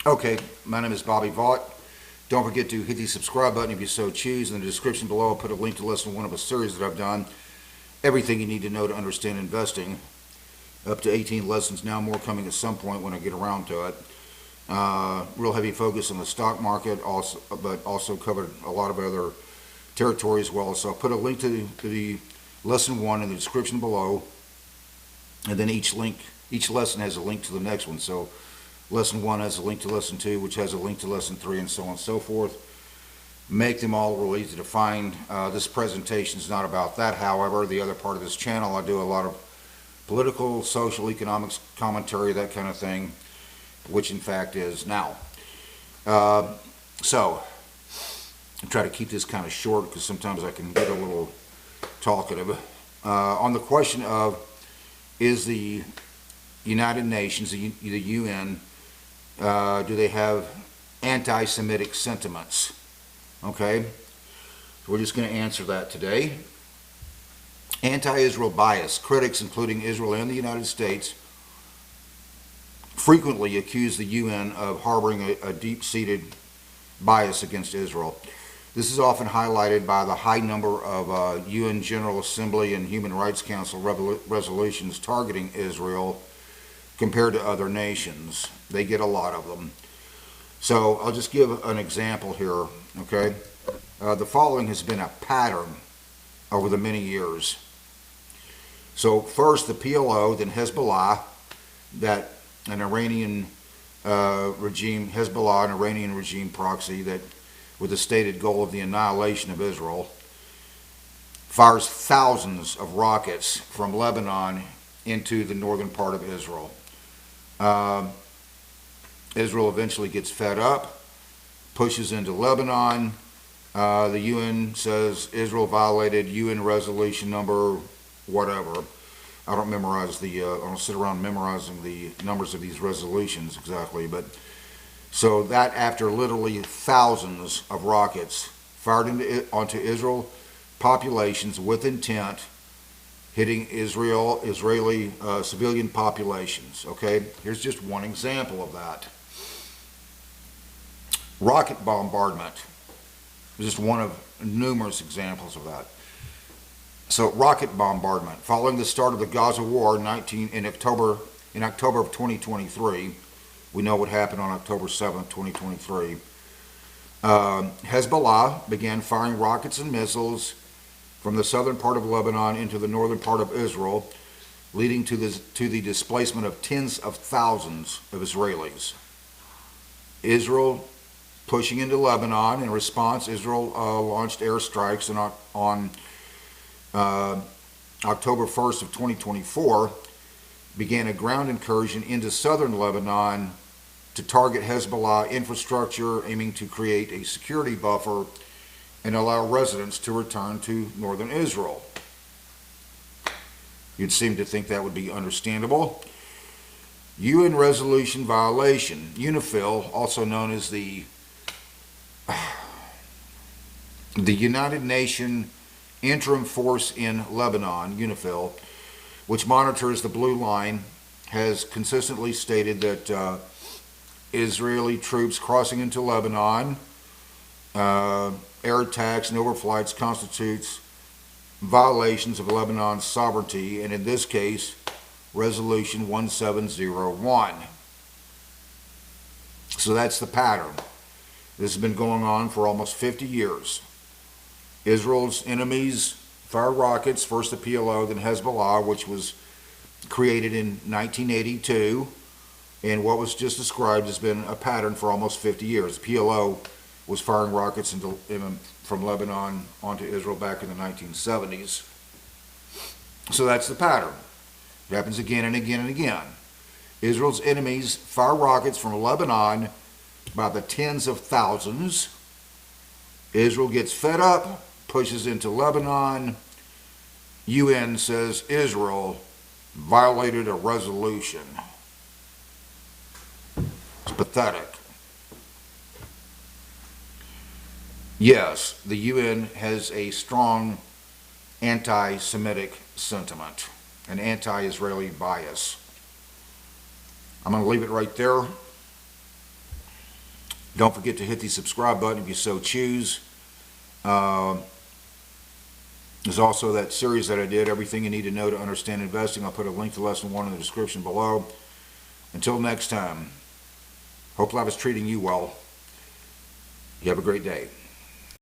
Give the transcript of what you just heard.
Okay, my name is Bobby Vaught. Don't forget to hit the subscribe button if you so choose. In the description below, I'll put a link to lesson one of a series that I've done. Everything you need to know to understand investing. Up to 18 lessons now, more coming at some point when I get around to it. Real heavy focus on the stock market, but also covered a lot of other territory as well. So I'll put a link to the lesson one in the description below, and then each lesson has a link to the next one. So lesson one has a link to lesson two, which has a link to lesson three, and so on and so forth. Make them all real easy to find. This presentation is not about that. However, the other part of this channel, I do a lot of political, social, economics commentary, that kind of thing, which in fact is now. So I try to keep this kind of short because sometimes I can get a little talkative. On the question of, is the United Nations, the UN, do they have anti-Semitic sentiments? Okay, so we're just going to answer that today. Anti-Israel bias. Critics, including Israel and the United States, frequently accuse the UN of harboring a deep-seated bias against Israel. This is often highlighted by the high number of UN General Assembly and Human Rights Council resolutions targeting Israel compared to other nations. They get a lot of them. So I'll just give an example here, okay? The following has been a pattern over the many years. So first the PLO, then Hezbollah, that an Iranian regime, Hezbollah, an Iranian regime proxy that with the stated goal of the annihilation of Israel, fires thousands of rockets from Lebanon into the northern part of Israel. Israel eventually gets fed up, pushes into Lebanon. The UN says Israel violated UN resolution number whatever. I don't memorize I don't sit around memorizing the numbers of these resolutions exactly, but so that after literally thousands of rockets fired onto Israel populations with intent, hitting Israeli civilian populations. Okay, here's just one example of that. Rocket bombardment is just one of numerous examples of that. So rocket bombardment. Following the start of the Gaza war in October of 2023, we know what happened on October 7th, 2023. Hezbollah began firing rockets and missiles from the southern part of Lebanon into the northern part of Israel, leading to the displacement of tens of thousands of Israelis. Israel pushing into Lebanon. In response, Israel launched airstrikes on October 1st of 2024, began a ground incursion into southern Lebanon to target Hezbollah infrastructure, aiming to create a security buffer and allow residents to return to northern Israel. You'd seem to think that would be understandable. UN resolution violation. UNIFIL, also known as the United Nations Interim Force in Lebanon, UNIFIL, which monitors the Blue Line, has consistently stated that Israeli troops crossing into Lebanon, air attacks and overflights constitutes violations of Lebanon's sovereignty, and in this case, Resolution 1701. So that's the pattern. This has been going on for almost 50 years. Israel's enemies fire rockets, first the PLO, then Hezbollah, which was created in 1982, and what was just described has been a pattern for almost 50 years. The PLO was firing rockets from Lebanon onto Israel back in the 1970s. So that's the pattern. It happens again and again and again. Israel's enemies fire rockets from Lebanon by the tens of thousands. Israel gets fed up, pushes into Lebanon. UN says Israel violated a resolution. It's pathetic. Yes, the UN has a strong anti-Semitic sentiment, an anti-Israeli bias. I'm going to leave it right there. Don't forget to hit the subscribe button if you so choose. There's also that series that I did, Everything You Need to Know to Understand Investing. I'll put a link to lesson 1 in the description below. Until next time, hope life is treating you well. You have a great day.